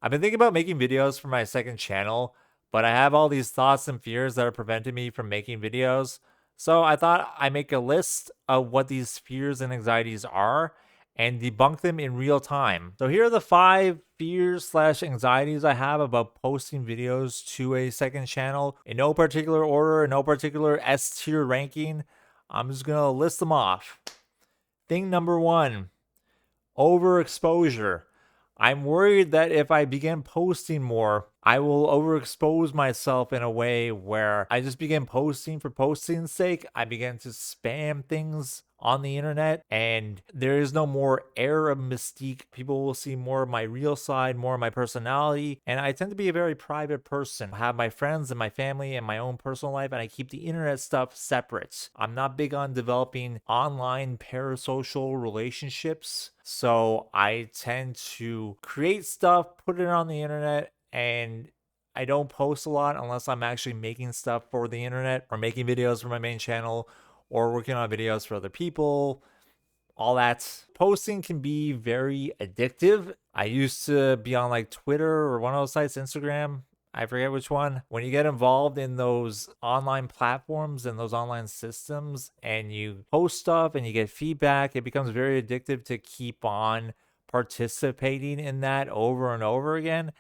I've been thinking about making videos for my second channel, but I have all these thoughts and fears that are preventing me from making videos. So I thought I make a list of what these fears and anxieties are and debunk them in real time. So here are the 5 fears/anxieties I have about posting videos to a second channel in no particular order, in no particular S tier ranking. I'm just gonna list them off. Thing number 1, overexposure. I'm worried that if I begin posting more, I will overexpose myself in a way where I just begin posting for posting's sake. I begin to spam things on the internet, and there is no more air of mystique. People will see more of my real side, more of my personality, and I tend to be a very private person. I have my friends and my family and my own personal life, and I keep the internet stuff separate. I'm not big on developing online parasocial relationships, so I tend to create stuff, put it on the internet, and I don't post a lot unless I'm actually making stuff for the internet or making videos for my main channel or working on videos for other people. All that. Posting can be very addictive. I used to be on like Twitter or one of those sites, Instagram. I forget which one. When you get involved in those online platforms and those online systems and you post stuff and you get feedback, it becomes very addictive to keep on participating in that over and over again.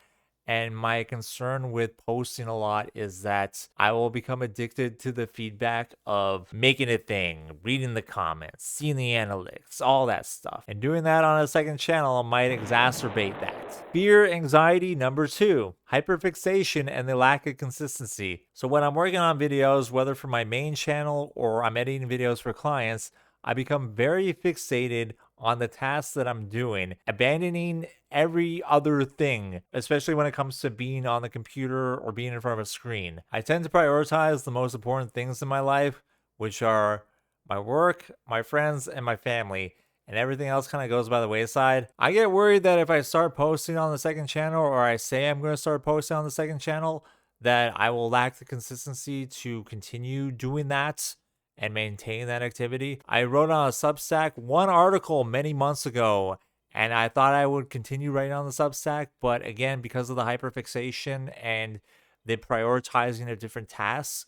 And my concern with posting a lot is that I will become addicted to the feedback of making a thing, reading the comments, seeing the analytics, all that stuff. And doing that on a second channel might exacerbate that. Fear, anxiety number 2, hyperfixation and the lack of consistency. So when I'm working on videos, whether for my main channel or I'm editing videos for clients, I become very fixated on the tasks that I'm doing, abandoning every other thing, especially when it comes to being on the computer or being in front of a screen. I tend to prioritize the most important things in my life, which are my work, my friends, and my family, and everything else kind of goes by the wayside. I get worried that if I start posting on the second channel, or I say I'm going to start posting on the second channel, that I will lack the consistency to continue doing that and maintain that activity. I wrote on a Substack one article many months ago, and I thought I would continue writing on the Substack, but again, because of the hyperfixation and the prioritizing of different tasks,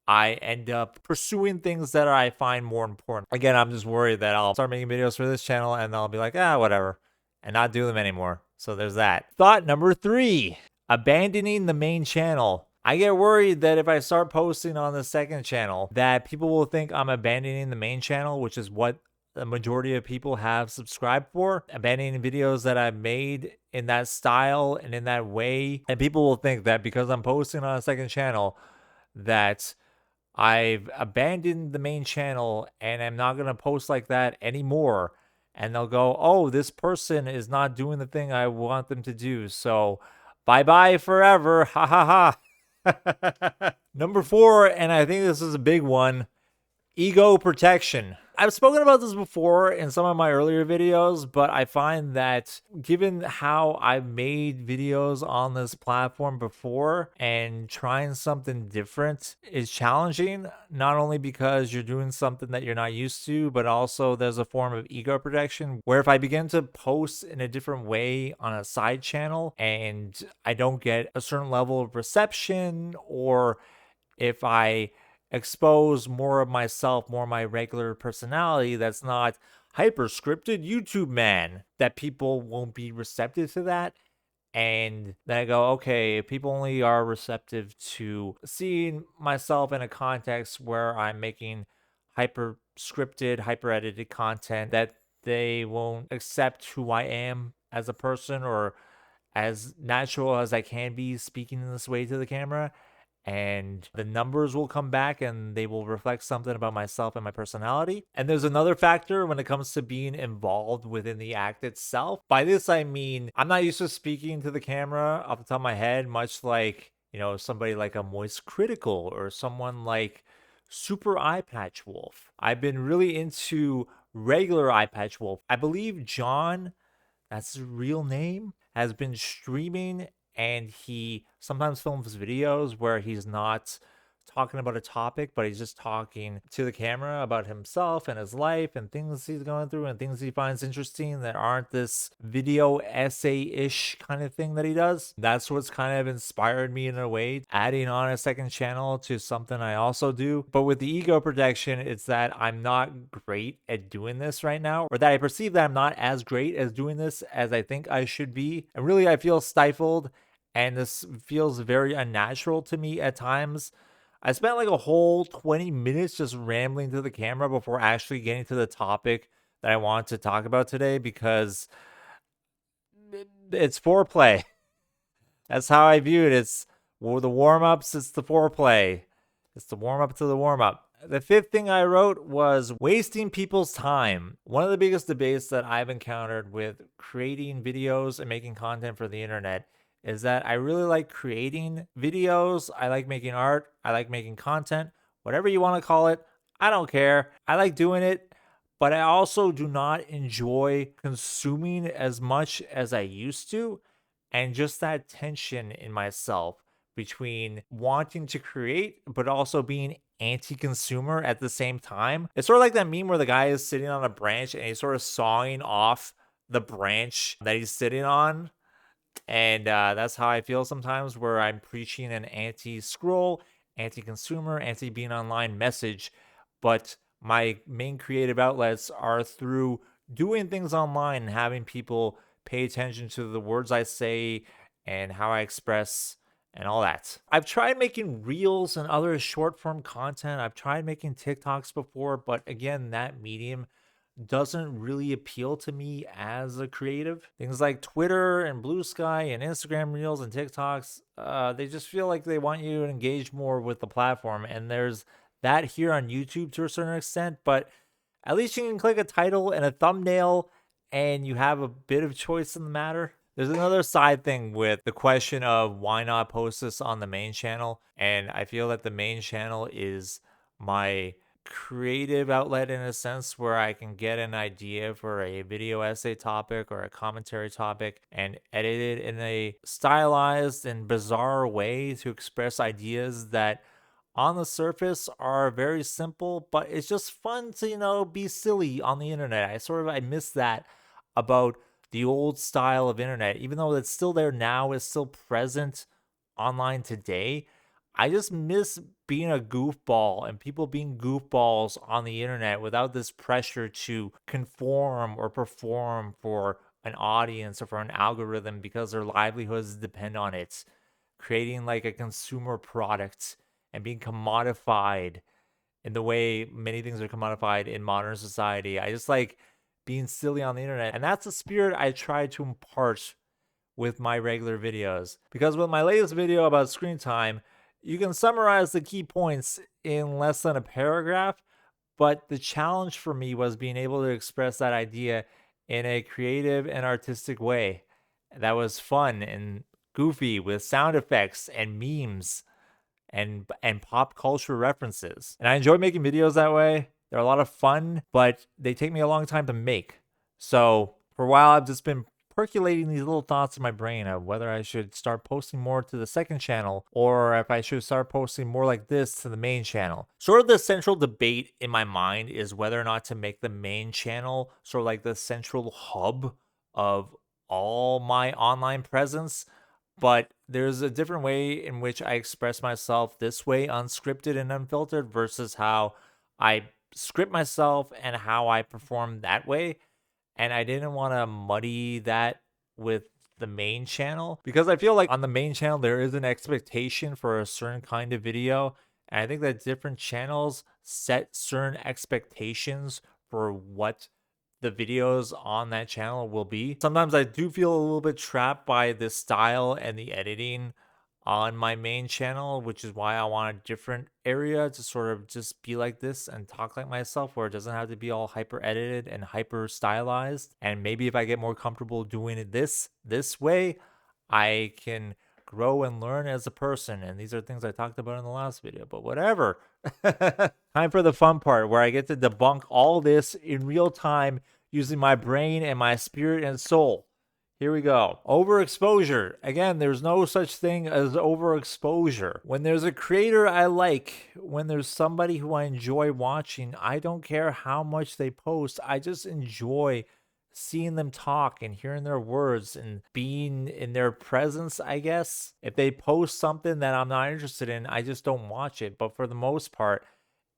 I end up pursuing things that I find more important. Again, I'm just worried that I'll start making videos for this channel and I'll be like, whatever, and not do them anymore. So there's that. Thought number 3, abandoning the main channel. I get worried that if I start posting on the second channel, that people will think I'm abandoning the main channel, which is what the majority of people have subscribed for, abandoning videos that I've made in that style and in that way. And people will think that because I'm posting on a second channel, that I've abandoned the main channel and I'm not going to post like that anymore. And they'll go, oh, this person is not doing the thing I want them to do. So bye-bye forever. Ha ha ha. Number 4, and I think this is a big one, ego protection. I've spoken about this before in some of my earlier videos, but I find that given how I've made videos on this platform before, and trying something different is challenging, not only because you're doing something that you're not used to, but also there's a form of ego protection where if I begin to post in a different way on a side channel and I don't get a certain level of reception, or if I expose more of myself, more of my regular personality that's not hyper scripted YouTube man, that people won't be receptive to that. And then I go, okay, if people only are receptive to seeing myself in a context where I'm making hyper scripted, hyper edited content, that they won't accept who I am as a person or as natural as I can be speaking in this way to the camera, and the numbers will come back and they will reflect something about myself and my personality. And there's another factor when it comes to being involved within the act itself. By this, I mean, I'm not used to speaking to the camera off the top of my head, much like, somebody like a Moist Critical or someone like Super Eye Patch Wolf. I've been really into regular Eye Patch Wolf. I believe John, that's his real name, has been streaming, and he sometimes films videos where he's not talking about a topic, but he's just talking to the camera about himself and his life and things he's going through and things he finds interesting that aren't this video essay-ish kind of thing that he does. That's what's kind of inspired me in a way, adding on a second channel to something I also do. But with the ego protection, it's that I'm not great at doing this right now, or that I perceive that I'm not as great as doing this as I think I should be. And really, I feel stifled, and this feels very unnatural to me at times. I spent like a whole 20 minutes just rambling to the camera before actually getting to the topic that I want to talk about today, because it's foreplay. That's how I view it. It's the warm-ups, it's the foreplay. It's the warm-up to the warm-up. The fifth thing I wrote was wasting people's time. One of the biggest debates that I've encountered with creating videos and making content for the internet is that I really like creating videos. I like making art. I like making content, whatever you want to call it. I don't care. I like doing it, but I also do not enjoy consuming as much as I used to. And just that tension in myself between wanting to create, but also being anti-consumer at the same time. It's sort of like that meme where the guy is sitting on a branch and he's sort of sawing off the branch that he's sitting on. And that's how I feel sometimes, where I'm preaching an anti-scroll, anti-consumer, anti-being online message. But my main creative outlets are through doing things online and having people pay attention to the words I say and how I express and all that. I've tried making reels and other short form content. I've tried making TikToks before, but again, that medium doesn't really appeal to me as a creative. Things like Twitter and Blue Sky and Instagram Reels and TikToks, they just feel like they want you to engage more with the platform. And there's that here on YouTube to a certain extent, but at least you can click a title and a thumbnail and you have a bit of choice in the matter. There's another side thing with the question of why not post this on the main channel. And I feel that the main channel is my creative outlet in a sense, where I can get an idea for a video essay topic or a commentary topic and edit it in a stylized and bizarre way to express ideas that on the surface are very simple, but it's just fun to, be silly on the internet. I miss that about the old style of internet. Even though it's still there now, it's still present online today. I just miss being a goofball and people being goofballs on the internet without this pressure to conform or perform for an audience or for an algorithm because their livelihoods depend on it. Creating like a consumer product and being commodified in the way many things are commodified in modern society. I just like being silly on the internet. And that's the spirit I try to impart with my regular videos. Because with my latest video about screen time, you can summarize the key points in less than a paragraph, but the challenge for me was being able to express that idea in a creative and artistic way that was fun and goofy with sound effects and memes and pop culture references. And I enjoy making videos that way. They're a lot of fun, but they take me a long time to make. So for a while, I've just been percolating these little thoughts in my brain of whether I should start posting more to the second channel or if I should start posting more like this to the main channel. Sort of the central debate in my mind is whether or not to make the main channel sort of like the central hub of all my online presence. But there's a different way in which I express myself this way, unscripted and unfiltered, versus how I script myself and how I perform that way. And I didn't want to muddy that with the main channel, because I feel like on the main channel, there is an expectation for a certain kind of video. And I think that different channels set certain expectations for what the videos on that channel will be. Sometimes I do feel a little bit trapped by the style and the editing on my main channel, which is why I want a different area to sort of just be like this and talk like myself, where it doesn't have to be all hyper edited and hyper stylized. And maybe if I get more comfortable doing it this way, I can grow and learn as a person. And these are things I talked about in the last video, but whatever. Time for the fun part, where I get to debunk all this in real time using my brain and my spirit and soul. Here we go. Overexposure. Again, there's no such thing as overexposure. When there's a creator I like, when there's somebody who I enjoy watching, I don't care how much they post. I just enjoy seeing them talk and hearing their words and being in their presence, I guess. If they post something that I'm not interested in, I just don't watch it. But for the most part,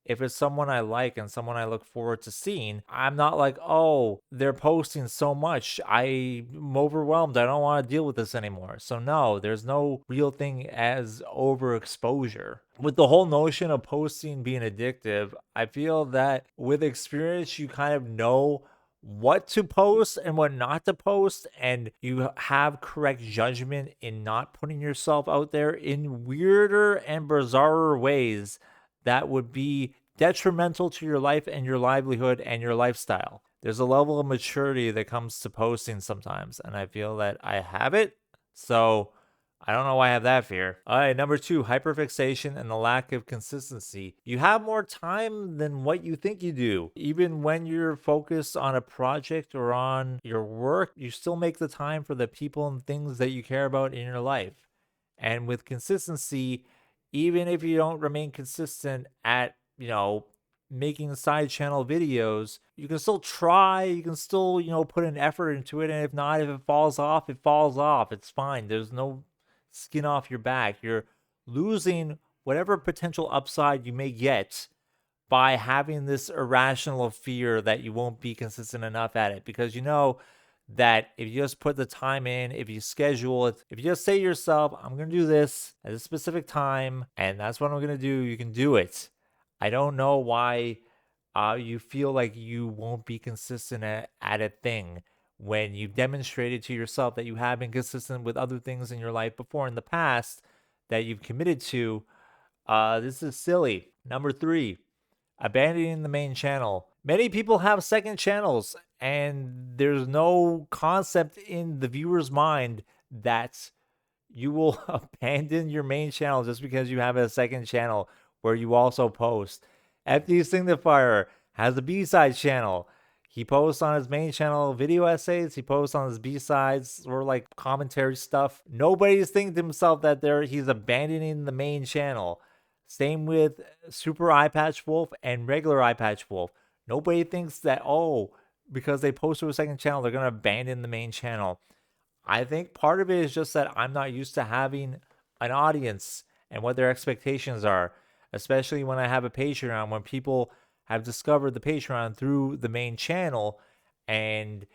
if it's someone I like and someone I look forward to seeing, I'm not like, oh, they're posting so much. I'm overwhelmed. I don't want to deal with this anymore. So, no, there's no real thing as overexposure. With the whole notion of posting being addictive, I feel that with experience, you kind of know what to post and what not to post, and you have correct judgment in not putting yourself out there in weirder and bizarrer ways that would be detrimental to your life and your livelihood and your lifestyle. There's a level of maturity that comes to posting sometimes, and I feel that I have it. So I don't know why I have that fear. All right, number 2, hyperfixation and the lack of consistency. You have more time than what you think you do. Even when you're focused on a project or on your work, you still make the time for the people and things that you care about in your life. And with consistency, even if you don't remain consistent at, making side channel videos, you can still try, you can still, put an effort into it. And if not, if it falls off, it falls off. It's fine. There's no skin off your back. You're losing whatever potential upside you may get by having this irrational fear that you won't be consistent enough at it, because you know that if you just put the time in, if you schedule it, if you just say to yourself, I'm going to do this at a specific time, and that's what I'm going to do, you can do it. I don't know why you feel like you won't be consistent at a thing when you've demonstrated to yourself that you have been consistent with other things in your life before in the past that you've committed to. This is silly. Number 3, abandoning the main channel. Many people have second channels, and there's no concept in the viewer's mind that you will abandon your main channel just because you have a second channel where you also post. FD Signifier has a B-side channel. He posts on his main channel video essays. He posts on his B-sides or like commentary stuff. Nobody's thinking to himself that he's abandoning the main channel. Same with Super Eye Patch Wolf and regular Eye Patch Wolf. Nobody thinks that, because they post to a second channel, they're going to abandon the main channel. I think part of it is just that I'm not used to having an audience and what their expectations are, especially when I have a Patreon, when people have discovered the Patreon through the main channel. And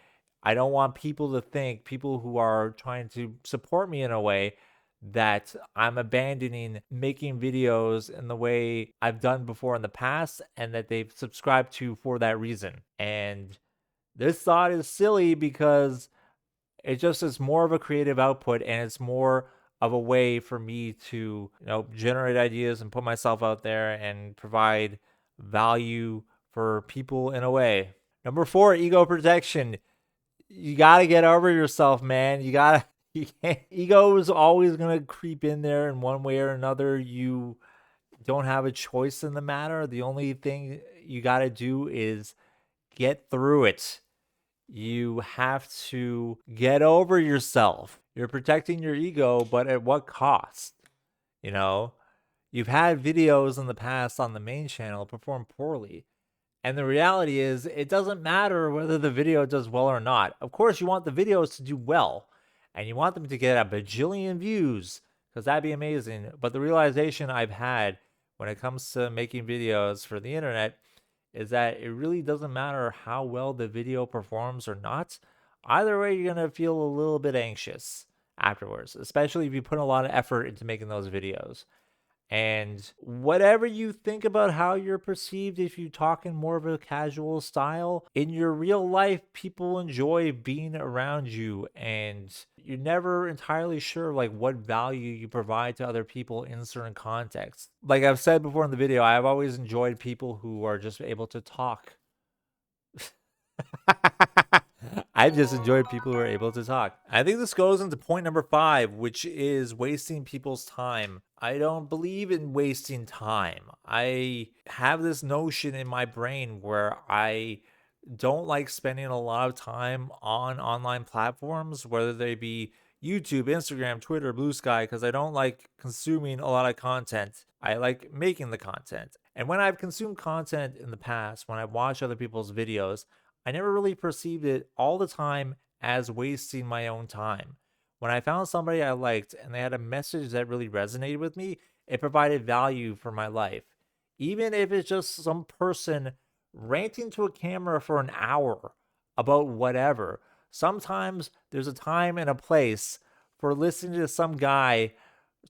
I don't want people to think, people who are trying to support me in a way, that I'm abandoning making videos in the way I've done before in the past and that they've subscribed to for that reason. And this thought is silly because it just is more of a creative output, and it's more of a way for me to, generate ideas and put myself out there and provide value for people in a way. Number 4, ego protection. You got to get over yourself, man. You can't, ego is always going to creep in there in one way or another. You don't have a choice in the matter. The only thing you got to do is get through it. You have to get over yourself. You're protecting your ego, but at what cost? You've had videos in the past on the main channel perform poorly. And the reality is, it doesn't matter whether the video does well or not. Of course, you want the videos to do well, and you want them to get a bajillion views, because that'd be amazing. But the realization I've had when it comes to making videos for the internet is that it really doesn't matter how well the video performs or not. Either way, you're going to feel a little bit anxious afterwards, especially if you put a lot of effort into making those videos. And whatever you think about how you're perceived, if you talk in more of a casual style, in your real life, people enjoy being around you, and you're never entirely sure like what value you provide to other people in certain contexts. Like I've said before in the video, I've always enjoyed people who are just able to talk. I've just enjoyed people who are able to talk. I think this goes into point number 5, which is wasting people's time. I don't believe in wasting time. I have this notion in my brain where I don't like spending a lot of time on online platforms, whether they be YouTube, Instagram, Twitter, Blue Sky, because I don't like consuming a lot of content. I like making the content. And when I've consumed content in the past, when I've watched other people's videos, I never really perceived it all the time as wasting my own time. When I found somebody I liked and they had a message that really resonated with me, it provided value for my life. Even if it's just some person ranting to a camera for an hour about whatever. Sometimes there's a time and a place for listening to some guy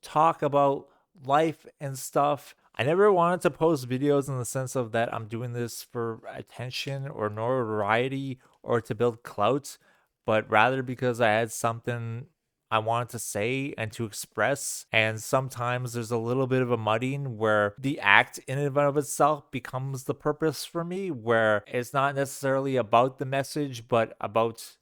talk about life and stuff. I never wanted to post videos in the sense of that I'm doing this for attention or notoriety or to build clout, but rather because I had something I wanted to say and to express. And sometimes there's a little bit of a mudding where the act in and of itself becomes the purpose for me, where it's not necessarily about the message, but about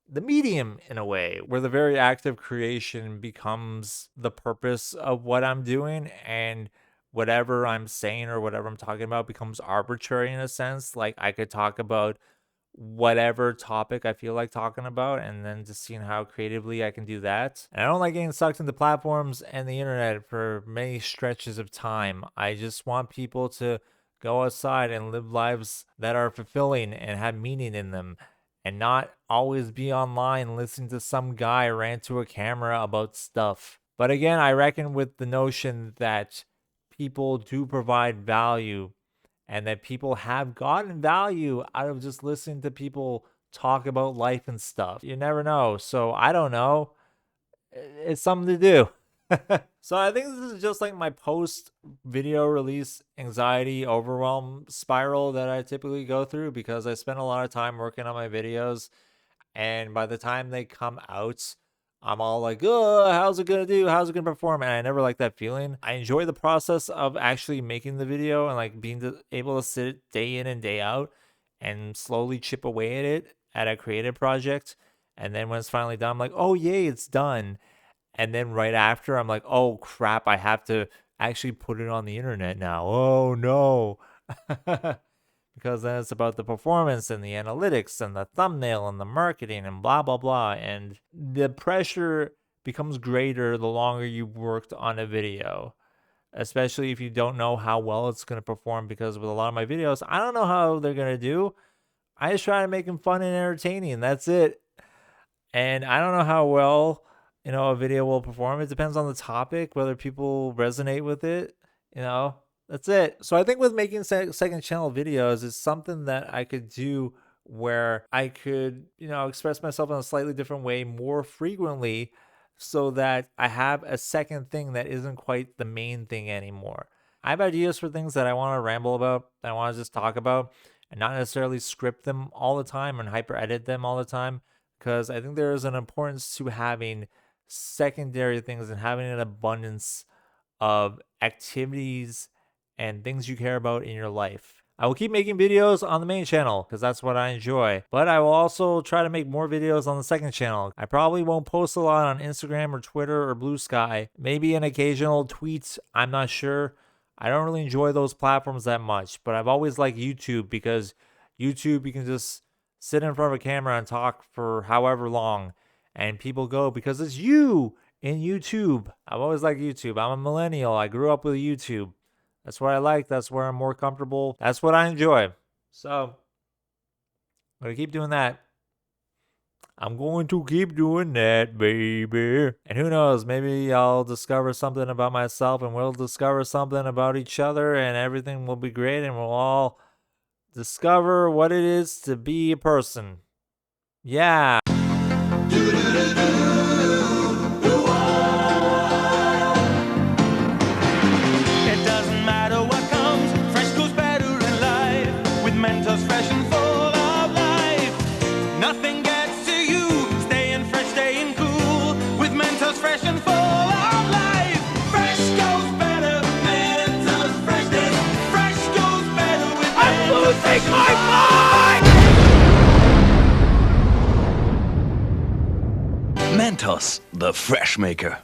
the medium in a way, where the very act of creation becomes the purpose of what I'm doing, and whatever I'm saying or whatever I'm talking about becomes arbitrary in a sense. Like I could talk about whatever topic I feel like talking about, and then just seeing how creatively I can do that. And I don't like getting sucked into platforms and the internet for many stretches of time. I just want people to go outside and live lives that are fulfilling and have meaning in them, and not always be online listening to some guy rant to a camera about stuff. But again, I reckon with the notion that people do provide value and that people have gotten value out of just listening to people talk about life and stuff. You never know. So I don't know. It's something to do. So I think this is just like my post video release anxiety overwhelm spiral that I typically go through, because I spend a lot of time working on my videos, and by the time they come out, I'm all like, oh, how's it gonna do? How's it gonna perform? And I never like that feeling. I enjoy the process of actually making the video and like being able to sit day in and day out and slowly chip away at it at a creative project. And then when it's finally done, I'm like, oh, yay, it's done. And then right after, I'm like, oh, crap, I have to actually put it on the internet now. Oh, no. Because then it's about the performance and the analytics and the thumbnail and the marketing and blah, blah, blah. And the pressure becomes greater the longer you've worked on a video, especially if you don't know how well it's going to perform. Because with a lot of my videos, I don't know how they're going to do. I just try to make them fun and entertaining. That's it. And I don't know how well, a video will perform. It depends on the topic, whether people resonate with it, that's it. So I think with making second channel videos is something that I could do where I could, express myself in a slightly different way more frequently, so that I have a second thing that isn't quite the main thing anymore. I have ideas for things that I want to ramble about, that I want to just talk about, and not necessarily script them all the time and hyper edit them all the time, because I think there is an importance to having secondary things and having an abundance of activities and things you care about in your life. I will keep making videos on the main channel because that's what I enjoy, but I will also try to make more videos on the second channel. I probably won't post a lot on Instagram or Twitter or Blue Sky. Maybe an occasional tweet, I'm not sure. I don't really enjoy those platforms that much, but I've always liked YouTube, because YouTube, you can just sit in front of a camera and talk for however long, and people go because it's you in YouTube. I've always liked YouTube. I'm a millennial. I grew up with YouTube. That's what I like. That's where I'm more comfortable. That's what I enjoy. So I'm going to keep doing that. I'm going to keep doing that, baby. And who knows, maybe I'll discover something about myself and we'll discover something about each other, and everything will be great, and we'll all discover what it is to be a person. Yeah. Take my mind! Mentos, the fresh maker.